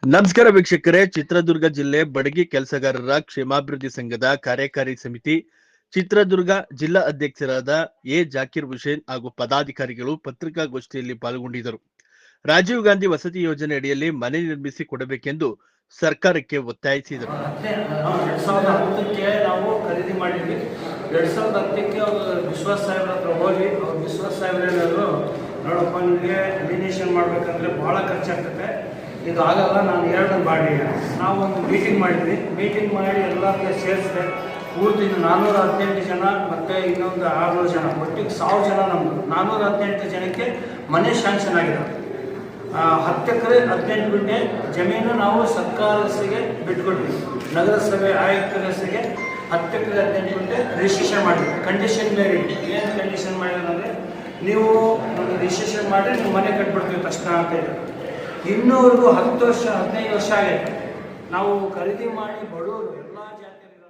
ನಮಸ್ಕಾರ ವೀಕ್ಷಕರೇ. ಚಿತ್ರದುರ್ಗ ಜಿಲ್ಲೆ ಬಡಗಿ ಕೆಲಸಗಾರರ ಕ್ಷೇಮಾಭಿವೃದ್ಧಿ ಸಂಘದ ಕಾರ್ಯಕಾರಿ ಸಮಿತಿ ಚಿತ್ರದುರ್ಗ ಜಿಲ್ಲಾ ಅಧ್ಯಕ್ಷರಾದ ಎ ಜಾಕಿರ್ ಹುಸೇನ್ ಹಾಗೂ ಪದಾಧಿಕಾರಿಗಳು ಪತ್ರಿಕಾಗೋಷ್ಠಿಯಲ್ಲಿ ಪಾಲ್ಗೊಂಡಿದ್ದರು. ರಾಜೀವ್ ಗಾಂಧಿ ವಸತಿ ಯೋಜನೆ ಅಡಿಯಲ್ಲಿ ಮನೆ ನಿರ್ಮಿಸಿ ಕೊಡಬೇಕೆಂದು ಸರ್ಕಾರಕ್ಕೆ ಒತ್ತಾಯಿಸಿದರು. 2010ಕ್ಕೆ ನಾವು ಖರೀದಿ ಮಾಡಿದ್ವಿ. 2010ಕ್ಕೆ ಅವರು ವಿಶ್ವಾಸ ಸಾಹೇಬ್ರ ಹತ್ರ ಹೋಗಿ ಅವ್ರು ವಿಶ್ವಾಸ ಸಾಹೇಬ್ರೇನಾದ್ರು ನೋಡಪ್ಪ, ನಿಮಗೆ ರಿನಿಷನ್ ಮಾಡಬೇಕಂದ್ರೆ ಭಾಳ ಖರ್ಚಾಗ್ತದೆ, ಇದು ಆಗಲ್ಲ, ನಾನು ಎರಡನ್ನು ಮಾಡಿ ನಾವು ಒಂದು ಮೀಟಿಂಗ್ ಮಾಡಿದ್ವಿ. ಮೀಟಿಂಗ್ ಮಾಡಿ ಎಲ್ಲರಿಗೆ ಸೇರಿಸಿದೆ. ಪೂರ್ತಿ 418 ಜನ ಮತ್ತು ಇನ್ನೊಂದು 600 ಜನ, ಒಟ್ಟಿಗೆ 1000 ಜನ. ನಮ್ಮದು 418 ಜನಕ್ಕೆ ಮನೆ ಶಾಂಕ್ಷನ್ ಆಗಿದೆ. 10 ಎಕರೆ 18 ಗುಂಟೆ ಜಮೀನು ನಾವು ಸರ್ಕಾರಸಿಗೆ ಬಿಟ್ಕೊಟ್ವಿ. ನಗರಸಭೆ ಆಯುಕ್ತರಸಿಗೆ 10 ಎಕರೆ 18 ಗುಂಟೆ ರಿಜಿಸ್ಟ್ರೇಷನ್ ಮಾಡಿದ್ವಿ. ಕಂಡೀಷನ್ ಮೇಲೆ ಏನು ಕಂಡೀಷನ್ ಮಾಡಿದ್ರೆ, ನೀವು ನಮಗೆ ರಿಜಿಸ್ಟ್ರೇಷನ್ ಮಾಡಿ ನೀವು ಮನೆ ಕಟ್ಬಿಡ್ತೀವಿ ತಕ್ಷಣ ಅಂತ ಹೇಳಿ. ಇನ್ನೂವರೆಗೂ 10 ವರ್ಷ 15 ವರ್ಷ ಆಗೈತೆ. ನಾವು ಖರೀದಿ ಮಾಡಿ ಬಡವರು ಎಲ್ಲ ಜಾತಿಯಲ್ಲಿ